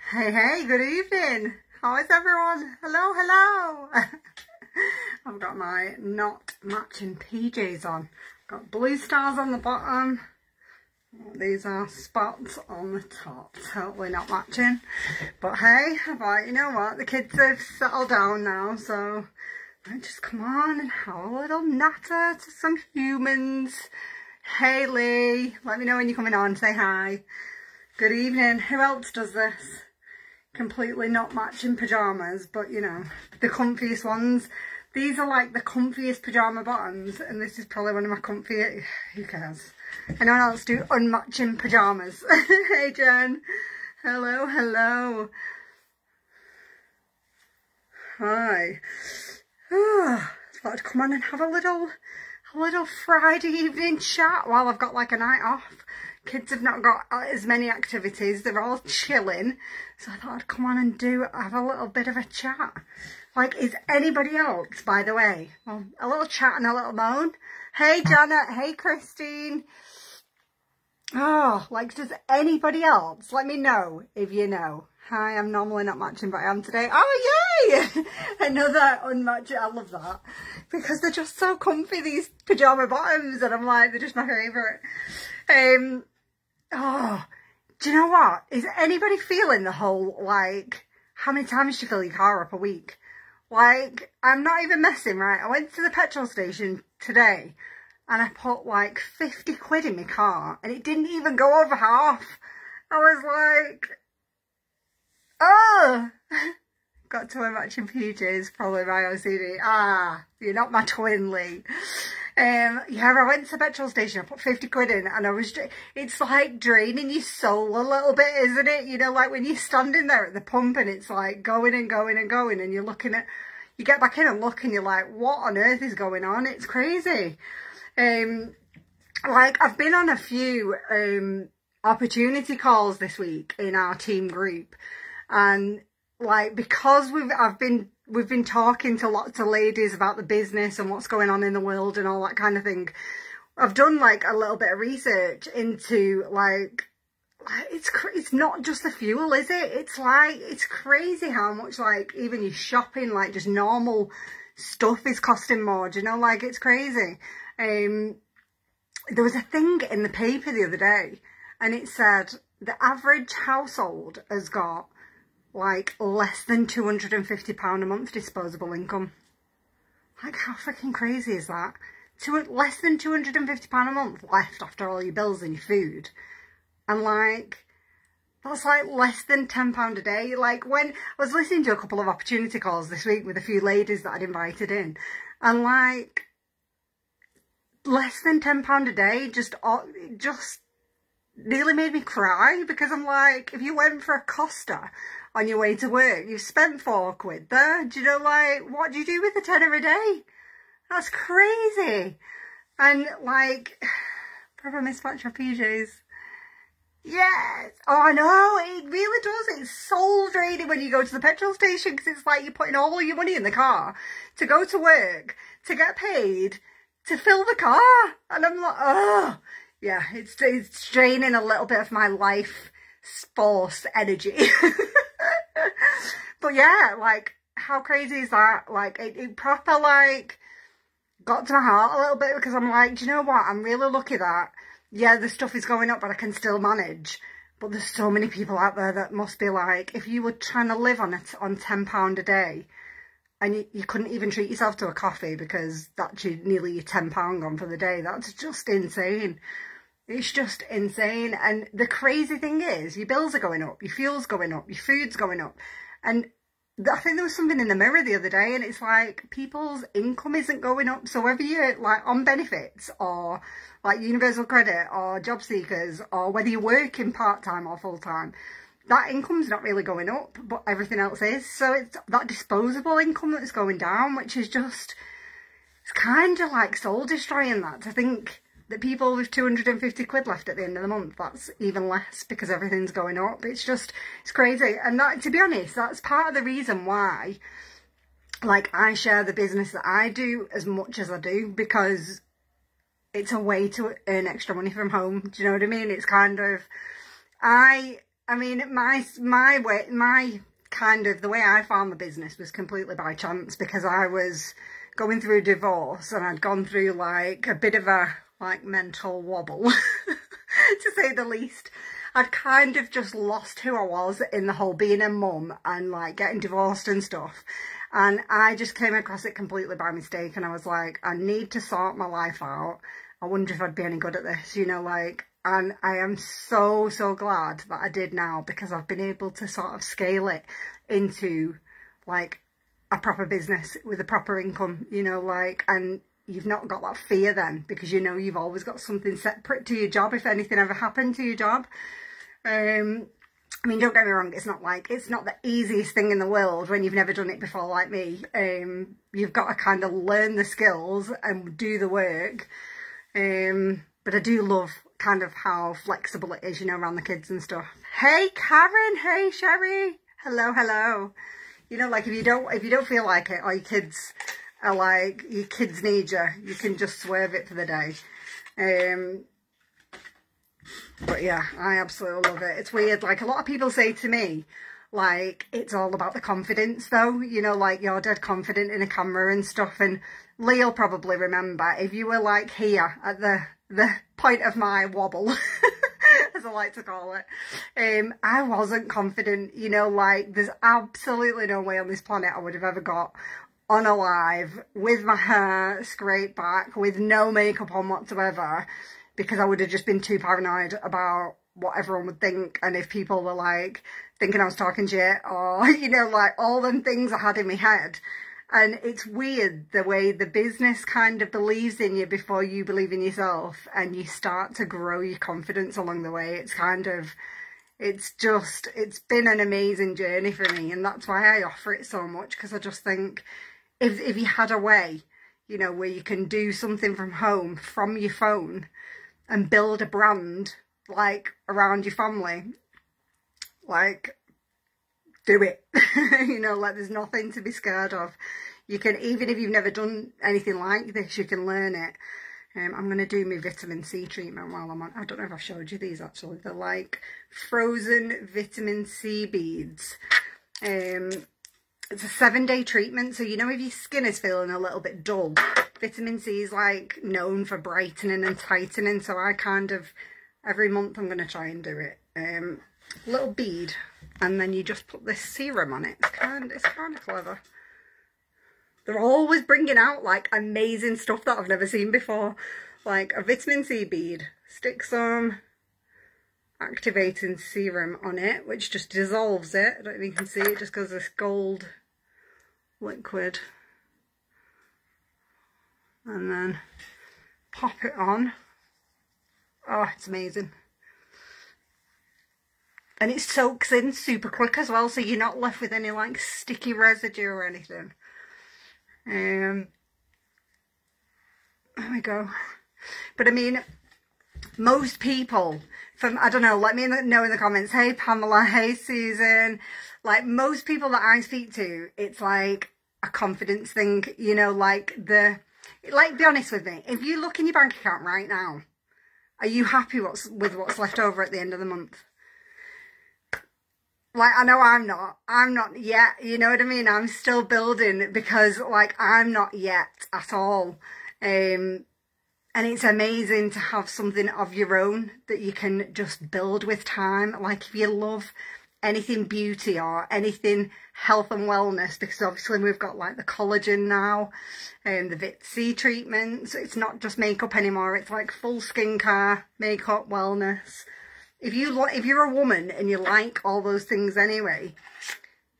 Hey, hey, good evening. How is everyone? Hello, hello. I've got my not matching PJs on. Got blue stars on the bottom. These are spots on the top. Totally not matching. But hey, I thought, you know what? The kids have settled down now, so I just come on and have a little natter to some humans. Hey Lee, let me know when you're coming on. Say hi. Good evening. Who else does this? Completely not matching pyjamas, but you know, the comfiest ones. These are like the comfiest pyjama bottoms, and this is probably one of my comfiest. Who cares? Anyone else do unmatching pyjamas? Hey Jen. Hello, hello. Hi. Oh, I thought I'd come on and have a little Friday evening chat while I've got like a night off. Kids have not got as many activities. They're all chilling. So I thought I'd come on and have a little bit of a chat. Like, is anybody else, by the way? Well, a little chat and a little moan. Hey, Janet. Hey, Christine. Oh, like, does anybody else? Let me know if you know. Hi, I'm normally not matching, but I am today. Oh, yay! Another unmatched. I love that. Because they're just so comfy, these pyjama bottoms. And I'm like, they're just my favourite. Oh, do you know what? Is anybody feeling the whole, like, how many times do you fill your car up a week? Like, I'm not even messing, right? I went to the petrol station today and I put like 50 quid in my car and it didn't even go over half. I was like, oh, got to wear matching PJs, probably my OCD. Ah, you're not my twin, Lee. Yeah, I went to the petrol station, I put 50 quid in and it's like draining your soul a little bit, isn't it? You know, like when you're standing there at the pump and it's like going and going and going and you're looking at, you get back in and look and you're like, what on earth is going on? It's crazy. Like I've been on a few, opportunity calls this week in our team group, and like, because we've been talking to lots of ladies about the business and what's going on in the world and all that kind of thing. I've done like a little bit of research into like it's not just the fuel, is it? It's like, it's crazy how much like even your shopping, like just normal stuff is costing more. Do you know, like it's crazy. There was a thing in the paper the other day and it said the average household has got like less than £250 a month disposable income. Like, how freaking crazy is that? Less than £250 a month left after all your bills and your food. And like, that's like less than £10 a day. Like, when I was listening to a couple of opportunity calls this week with a few ladies that I'd invited in, and like, less than £10 a day just nearly made me cry, because I'm like, if you went for a Costa on your way to work, you've spent 4 quid there. Do you know, like, what do you do with a tenner a day? That's crazy. And like, proper mismatch of PJs. Yes. Oh, I know. It really does. It's soul draining when you go to the petrol station, because it's like you're putting all your money in the car to go to work, to get paid, to fill the car. And I'm like, oh. Yeah, it's draining a little bit of my life force energy. But yeah, like, how crazy is that? Like, it proper, like, got to my heart a little bit, because I'm like, do you know what? I'm really lucky that, yeah, the stuff is going up, but I can still manage. But there's so many people out there that must be like, if you were trying to live on £10 a day, and you couldn't even treat yourself to a coffee because that's nearly your £10 gone for the day, that's just insane. It's just insane. And the crazy thing is, your bills are going up, your fuel's going up, your food's going up. And I think there was something in the Mirror the other day, and it's like, people's income isn't going up. So whether you're like on benefits or like universal credit or job seekers, or whether you're working part-time or full-time, that income's not really going up, but everything else is. So it's that disposable income that's going down, which is just, it's kind of like soul destroying, that, to think that people with 250 quid left at the end of the month, that's even less because everything's going up. It's just, it's crazy. And that, to be honest, that's part of the reason why, like, I share the business that I do as much as I do, because it's a way to earn extra money from home. Do you know what I mean? It's kind of, I I mean, my kind of, the way I found the business was completely by chance, because I was going through a divorce and I'd gone through like a bit of a like mental wobble, to say the least. I'd kind of just lost who I was in the whole being a mum and like getting divorced and stuff. And I just came across it completely by mistake, and I was like, I need to sort my life out. I wonder if I'd be any good at this, you know, like, and I am so, so glad that I did now, because I've been able to sort of scale it into like a proper business with a proper income, you know, like, and you've not got that fear then, because you know you've always got something separate to your job if anything ever happened to your job. I mean, don't get me wrong, it's not the easiest thing in the world when you've never done it before like me. You've got to kind of learn the skills and do the work. But I do love kind of how flexible it is, you know, around the kids and stuff. Hey Karen, hey Sherry, hello, hello. You know, like if you don't feel like it, or your kids are like, your kids need you, you can just swerve it for the day. But yeah, I absolutely love it. It's weird, like a lot of people say to me, like, it's all about the confidence though, you know, like you're dead confident in a camera and stuff. And Lee'll probably remember, if you were like here at the point of my wobble, as I like to call it, I wasn't confident, you know, like there's absolutely no way on this planet I would have ever got on a live with my hair scraped back, with no makeup on whatsoever, because I would have just been too paranoid about what everyone would think, and if people were like thinking I was talking shit, or, you know, like all them things I had in my head. And it's weird the way the business kind of believes in you before you believe in yourself, and you start to grow your confidence along the way. It's kind of, it's been an amazing journey for me, and that's why I offer it so much, because I just think if you had a way, you know, where you can do something from home, from your phone, and build a brand like around your family, like, do it. You know, like there's nothing to be scared of. You can, even if you've never done anything like this, you can learn it. I'm going to do my vitamin C treatment while I'm on. I don't know if I've showed you these actually. They're like frozen vitamin C beads. It's a 7-day treatment, so you know if your skin is feeling a little bit dull, vitamin C is like known for brightening and tightening, so I kind of, every month I'm going to try and do it. Little bead, and then you just put this serum on it. It's kind of clever. They're always bringing out like amazing stuff that I've never seen before, like a vitamin C bead, stick some activating serum on it, which just dissolves it. I don't know if you can see it, just goes this gold liquid, and then pop it on. Oh, it's amazing. And it soaks in super quick as well, so you're not left with any like sticky residue or anything. There we go. But I mean, most people from, I don't know, let me know in the comments, hey Pamela, hey Susan, like most people that I speak to, it's like a confidence thing, you know, like be honest with me, if you look in your bank account right now, are you happy with what's left over at the end of the month? Like, I know I'm not yet, you know what I mean? I'm still building, because like I'm not yet at all. And it's amazing to have something of your own that you can just build with time. Like if you love anything beauty or anything health and wellness, because obviously we've got like the collagen now and the Vit C treatments. It's not just makeup anymore. It's like full skincare, makeup, wellness. If you're a woman and you like all those things anyway,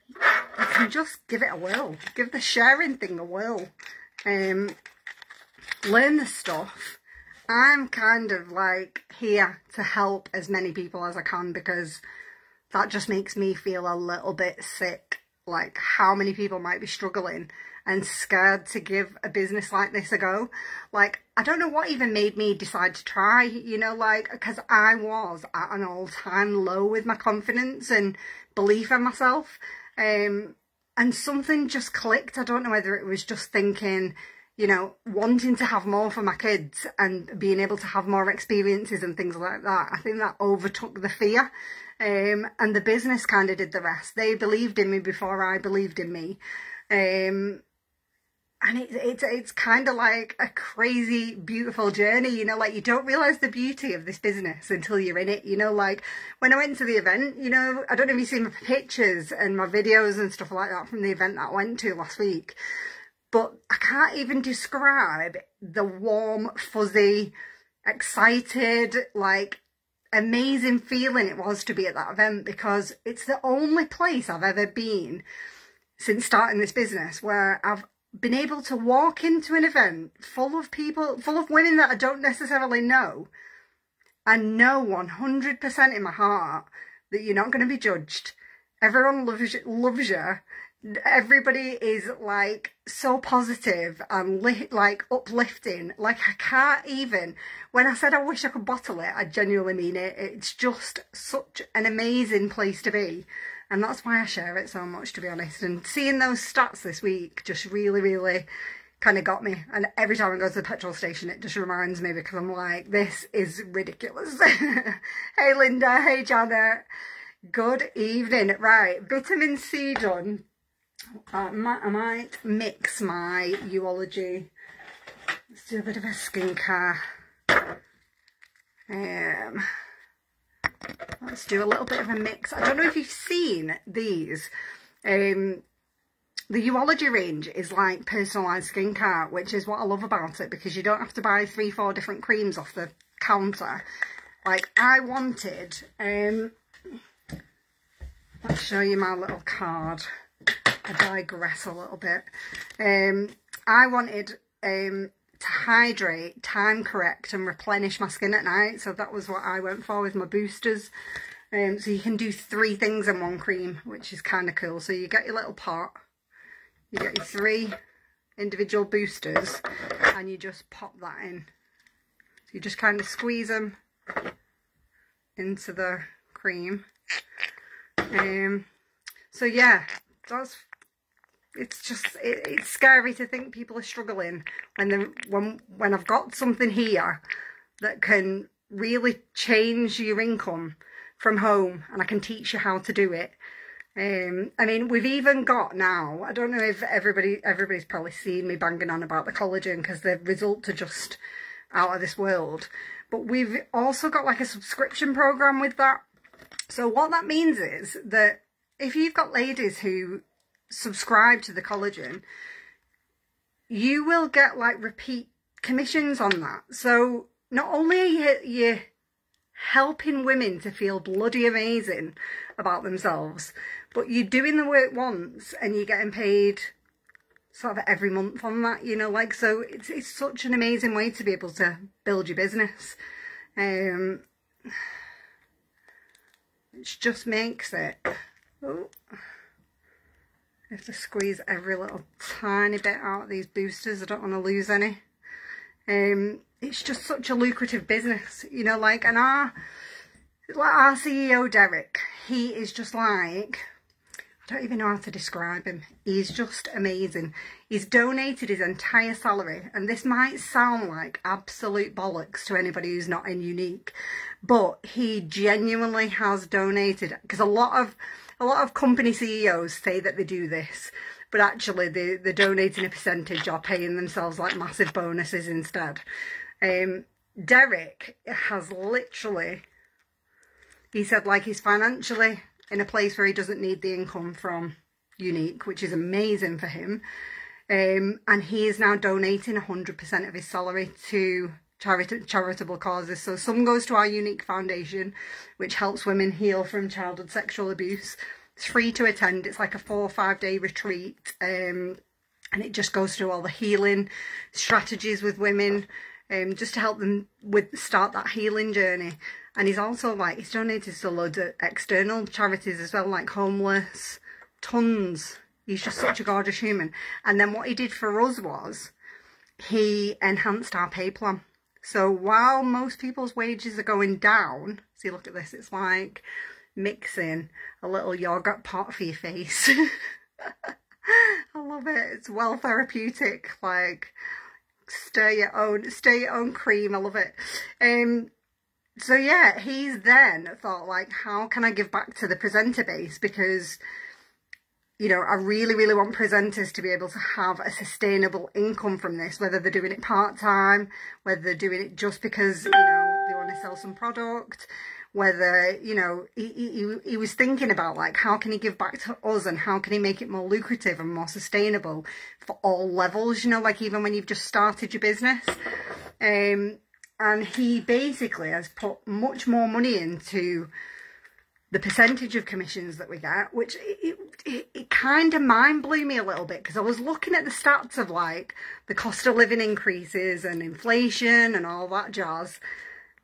you can just give it a whirl. Give the sharing thing a whirl. Learn the stuff. I'm kind of like here to help as many people as I can, because that just makes me feel a little bit sick, like how many people might be struggling and scared to give a business like this a go. Like, I don't know what even made me decide to try, you know, like, because I was at an all-time low with my confidence and belief in myself. And something just clicked. I don't know whether it was just thinking, you know, wanting to have more for my kids and being able to have more experiences and things like that. I think that overtook the fear. And the business kind of did the rest. They believed in me before I believed in me. And it's kind of like a crazy, beautiful journey, you know, like you don't realise the beauty of this business until you're in it, you know, like when I went to the event, you know, I don't know if you've seen my pictures and my videos and stuff like that from the event that I went to last week, but I can't even describe the warm, fuzzy, excited, like amazing feeling it was to be at that event, because it's the only place I've ever been since starting this business where I've been able to walk into an event full of people, full of women that I don't necessarily know, and know 100% in my heart that you're not going to be judged. Everyone loves you. Everybody is like so positive and like uplifting. Like I can't even, when I said I wish I could bottle it, I genuinely mean it. It's just such an amazing place to be. And that's why I share it so much, to be honest. And seeing those stats this week just really, really kind of got me. And every time I go to the petrol station, it just reminds me, because I'm like, this is ridiculous. Hey, Linda. Hey, Janet. Good evening. Right, vitamin C done. I might mix my Uology. Let's do a bit of a skincare. Let's do a little bit of a mix. I don't know if you've seen these. The Uology range is like personalised skincare, which is what I love about it, because you don't have to buy 3-4 different creams off the counter. Like I wanted, let's show you my little card. I digress a little bit. I wanted to hydrate, time correct and replenish my skin at night, so that was what I went for with my boosters. So you can do 3 things in one cream, which is kind of cool. So you get your little pot, you get your 3 individual boosters, and you just pop that in. So you just kind of squeeze them into the cream. So yeah, it's scary to think people are struggling when I've got something here that can really change your income from home, and I can teach you how to do it. I mean, we've even got now, I don't know if everybody's probably seen me banging on about the collagen, because the results are just out of this world, but we've also got like a subscription program with that. So what that means is that if you've got ladies who subscribe to the collagen, you will get like repeat commissions on that. So not only are you helping women to feel bloody amazing about themselves, but you're doing the work once and you're getting paid sort of every month on that, you know, like, so it's such an amazing way to be able to build your business. It just makes it, oh, I have to squeeze every little tiny bit out of these boosters. I don't want to lose any. It's just such a lucrative business, you know, like, and our CEO, Derek, he is just like, I don't even know how to describe him. He's just amazing. He's donated his entire salary, and this might sound like absolute bollocks to anybody who's not in Unique, but he genuinely has donated, because a lot of company CEOs say that they do this, but actually they're donating a percentage or paying themselves like massive bonuses instead. Derek has literally, he said like he's financially in a place where he doesn't need the income from Unique, which is amazing for him. And he is now donating 100% of his salary to charitable causes. So some goes to our Unique Foundation, which helps women heal from childhood sexual abuse. It's free to attend. It's like a 4 or 5 day retreat. And it just goes through all the healing strategies with women, just to help them start that healing journey. And he's also like, he's donated to loads of external charities as well, like homeless, tons. He's just such a gorgeous human. And then what he did for us was he enhanced our pay plan. So while most people's wages are going down, see, look at this, it's like mixing a little yogurt pot for your face. I love it. It's well therapeutic. Like, stir your own cream. I love it. So yeah, he's then thought, like, how can I give back to the presenter base? Because, you know, I really, really want presenters to be able to have a sustainable income from this, whether they're doing it part-time, whether they're doing it just because, you know, they want to sell some product, whether, you know, he was thinking about, like, how can he give back to us and how can he make it more lucrative and more sustainable for all levels, you know, like even when you've just started your business. And he basically has put much more money into the percentage of commissions that we get, which it kind of mind blew me a little bit, because I was looking at the stats of like the cost of living increases and inflation and all that jazz,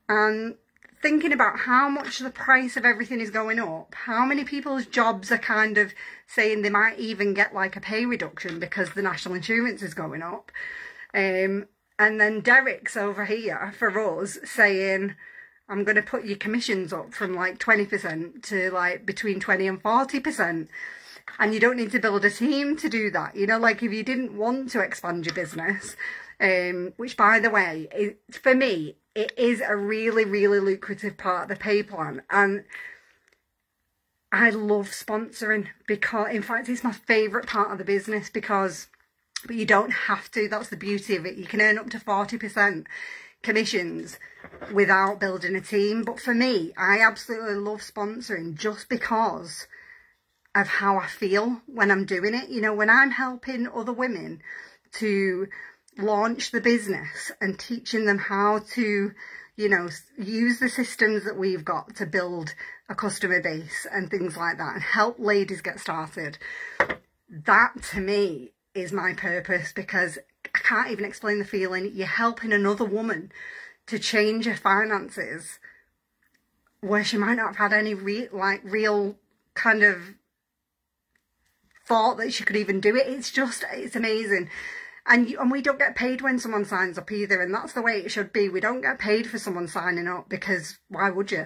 and thinking about how much the price of everything is going up, how many people's jobs are kind of saying they might even get like a pay reduction because the national insurance is going up. And then Derek's over here for us saying, I'm going to put your commissions up from like 20% to like between 20 and 40%. And you don't need to build a team to do that. You know, like if you didn't want to expand your business, which by the way, for me, it is a really, really lucrative part of the pay plan. And I love sponsoring because, in fact, it's my favourite part of the business because... But you don't have to. That's the beauty of it. You can earn up to 40% commissions without building a team. But for me, I absolutely love sponsoring just because of how I feel when I'm doing it. You know, when I'm helping other women to launch the business and teaching them how to, you know, use the systems that we've got to build a customer base and things like that and help ladies get started. That to me is my purpose, because I can't even explain the feeling. You're helping another woman to change her finances where she might not have had any real kind of thought that she could even do it. It's amazing. And we don't get paid when someone signs up either, and that's the way it should be. We don't get paid for someone signing up, because why would you?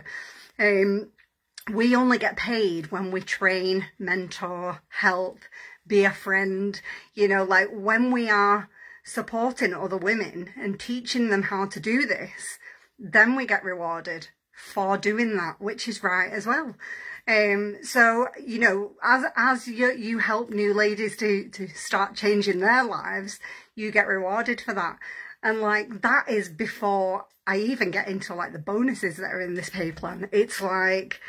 We only get paid when we train, mentor, help, be a friend, you know, like when we are supporting other women and teaching them how to do this, then we get rewarded for doing that, which is right as well. So, you know, as you help new ladies to start changing their lives, you get rewarded for that. And like, that is before I even get into like the bonuses that are in this pay plan. It's like,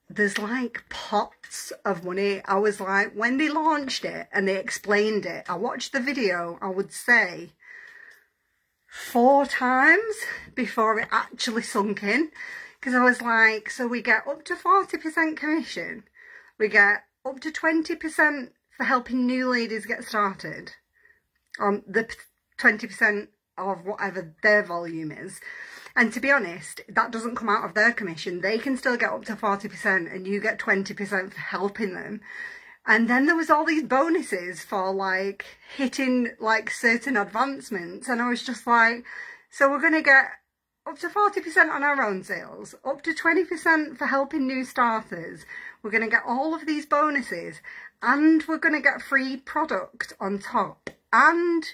there's like pots of money. I was like, when they launched it and they explained it, I watched the video, I would say 4 times before it actually sunk in. Because I was like, so we get up to 40% commission. We get up to 20% for helping new ladies get started. On the 20% of whatever their volume is. And to be honest, that doesn't come out of their commission. They can still get up to 40% and you get 20% for helping them. And then there was all these bonuses for like hitting like certain advancements. And I was just like, so we're going to get up to 40% on our own sales, up to 20% for helping new starters. We're going to get all of these bonuses and we're going to get free product on top. And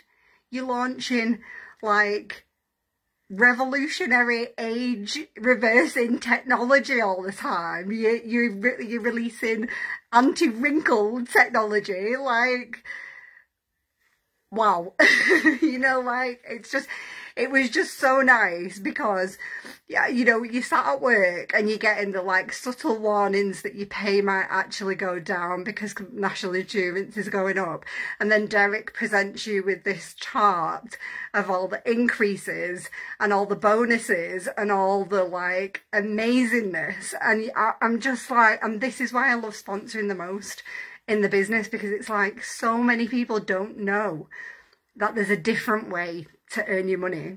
you're launching like revolutionary age reversing technology all the time. You're releasing anti-wrinkle technology, like, wow. You know, like, it was just so nice because, yeah, you know, you sat at work and you're getting the like subtle warnings that your pay might actually go down because national insurance is going up. And then Derek presents you with this chart of all the increases and all the bonuses and all the like amazingness. And I'm just like, and this is why I love sponsoring the most in the business, because it's like so many people don't know that there's a different way to earn your money.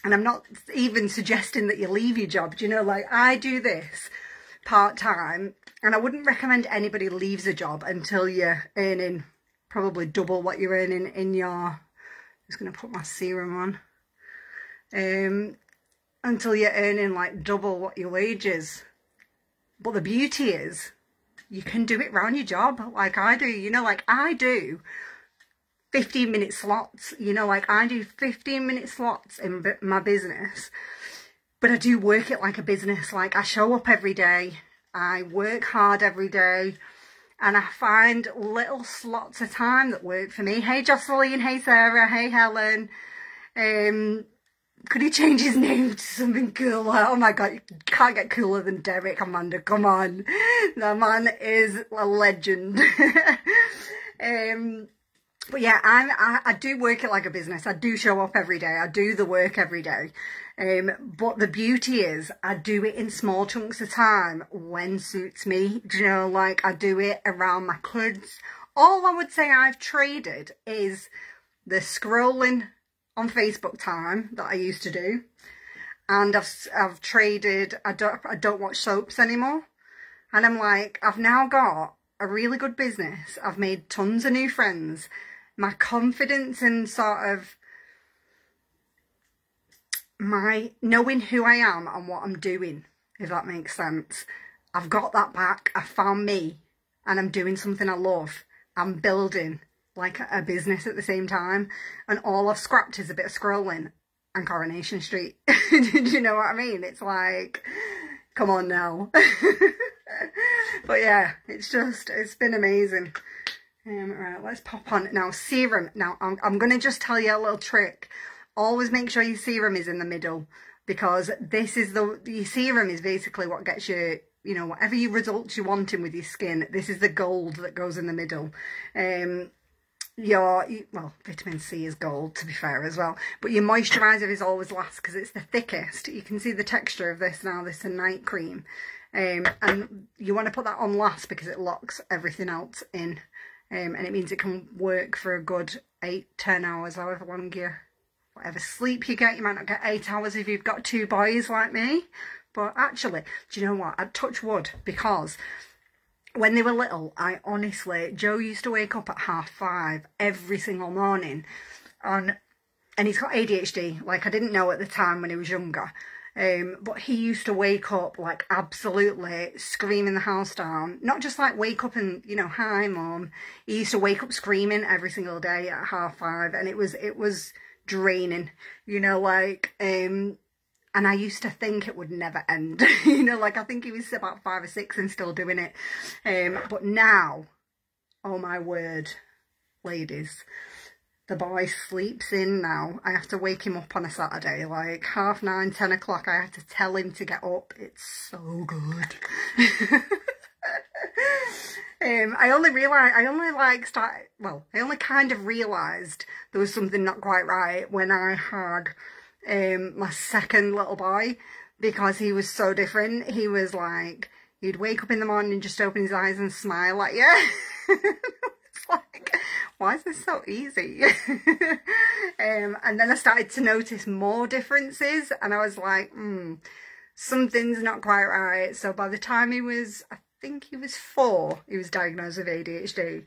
And I'm not even suggesting that you leave your job. You know, like I do this part-time and I wouldn't recommend anybody leaves a job until you're earning probably double what you're earning in your, I'm just going to put my serum on, until you're earning like double what your wage is. But the beauty is you can do it around your job like I do, you know, like I do 15-minute slots, you know, like I do 15-minute slots in my business, but I do work it like a business. Like I show up every day, I work hard every day, and I find little slots of time that work for me. Hey Jocelyn, hey Sarah, hey Helen. Could he change his name to something cooler? Oh my God, you can't get cooler than Derek, Amanda, come on. The man is a legend. But yeah, I do work it like a business. I do show up every day. I do the work every day. But the beauty is I do it in small chunks of time when suits me. Do you know, like I do it around my kids. All I would say I've traded is the scrolling on Facebook time that I used to do, and I've traded, I don't watch soaps anymore, and I'm like, I've now got a really good business, I've made tons of new friends, my confidence and sort of my knowing who I am and what I'm doing, if that makes sense, I've got that back. I found me, and I'm doing something I love. I'm building like a business at the same time, and all I've scrapped is a bit of scrolling and Coronation Street. Do you know what I mean? It's like, come on now. But yeah, it's been amazing. Right, let's pop on now. Serum. Now I'm gonna just tell you a little trick. Always make sure your serum is in the middle, because this is your serum is basically what gets you, you know, whatever your results you're wanting with your skin. This is the gold that goes in the middle. Well, vitamin C is gold, to be fair, as well, but your moisturiser is always last because it's the thickest. You can see the texture of this now. This is a night cream, and you want to put that on last because it locks everything else in, and it means it can work for a good 8-10 hours, however long whatever sleep you get. You might not get 8 hours if you've got 2 boys like me, but actually, do you know what, I'd touch wood, because when they were little, I honestly, Joe used to wake up at 5:30 every single morning, and he's got ADHD, like I didn't know at the time when he was younger, but he used to wake up like absolutely screaming the house down. Not just like wake up and, you know, hi mum, he used to wake up screaming every single day at 5:30, and it was draining, you know, like, and I used to think it would never end. You know, like I think he was about 5 or 6 and still doing it. But now, oh my word, ladies, the boy sleeps in now. I have to wake him up on a Saturday, like 9:30, 10 o'clock. I have to tell him to get up. It's so good. I only kind of realised there was something not quite right when I had my second little boy, because he was so different. He was like, he'd wake up in the morning and just open his eyes and smile like, yeah. It's like, why is this so easy? And then I started to notice more differences, and I was like, something's not quite right. So by the time he was, I think he was 4, he was diagnosed with ADHD,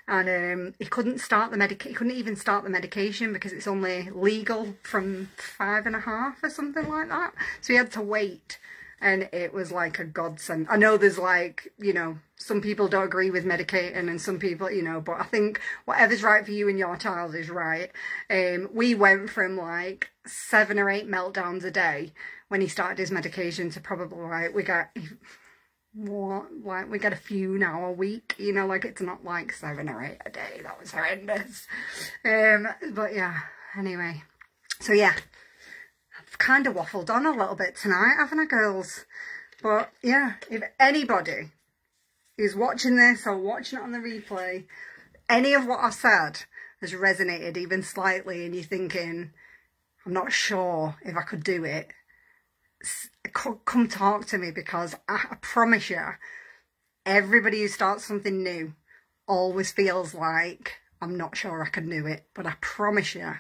and he couldn't even start the medication because it's only legal from 5.5 or something like that. So he had to wait, and it was like a godsend. I know there's like, you know, some people don't agree with medicating, and some people, you know, but I think whatever's right for you and your child is right. We went from like 7 or 8 meltdowns a day when he started his medication to probably like, we get a few now a week, you know, like it's not like 7 or 8 a day. That was horrendous. But yeah, anyway, so yeah, I've kind of waffled on a little bit tonight, haven't I, girls? But yeah, if anybody is watching this or watching it on the replay, any of what I've said has resonated even slightly, and you're thinking, I'm not sure if I could do it, come talk to me, because I promise you, everybody who starts something new always feels like, I'm not sure I can do it, but I promise you,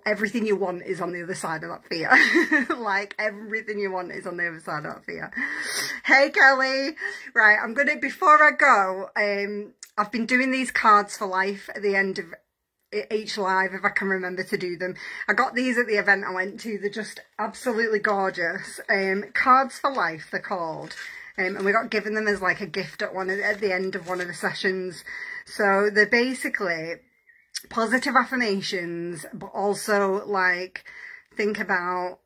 everything you want is on the other side of that fear. Like everything you want is on the other side of that fear. Hey Kelly, right, I'm gonna, before I go, I've been doing these cards for life at the end of each live, if I can remember to do them. I got these at the event I went to. They're just absolutely gorgeous. Cards for life, they're called. And we got given them as like a gift at the end of one of the sessions. So they're basically positive affirmations, but also like think about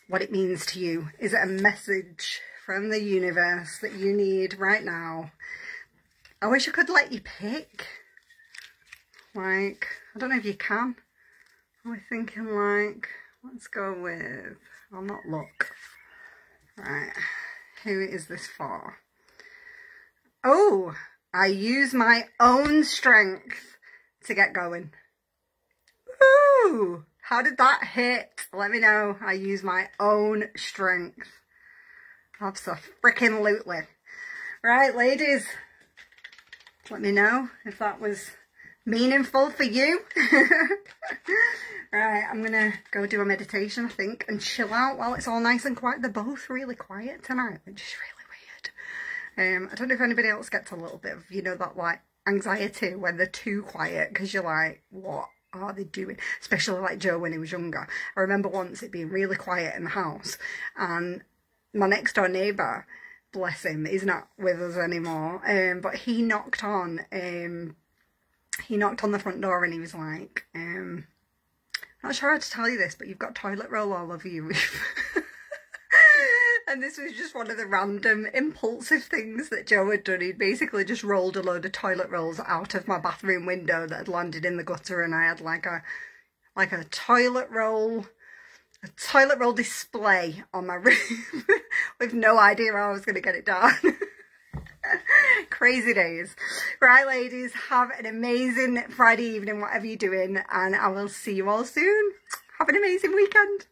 what it means to you. Is it a message from the universe that you need right now? I wish I could let you pick. Like, I don't know if you can. I was thinking like, let's go with, I'll not look. Right, who is this for? Oh, I use my own strength to get going. Ooh, how did that hit? Let me know. I use my own strength. Abso-freaking-lutely. Right, ladies, let me know if that was meaningful for you. Right, I'm gonna go do a meditation, I think, and chill out while it's all nice and quiet. They're both really quiet tonight, which is really weird. I don't know if anybody else gets a little bit of, you know, that like anxiety when they're too quiet, because you're like, what are they doing? Especially like Joe when he was younger. I remember once it being really quiet in the house, and my next door neighbour, bless him, he's not with us anymore, but he knocked on the front door and he was like, not sure how to tell you this, but you've got toilet roll all over your roof. And this was just one of the random impulsive things that Joe had done. He'd basically just rolled a load of toilet rolls out of my bathroom window that had landed in the gutter, and I had like a toilet roll display on my room with no idea how I was going to get it done. Crazy days. Right, ladies, have an amazing Friday evening, whatever you're doing, and I will see you all soon. Have an amazing weekend.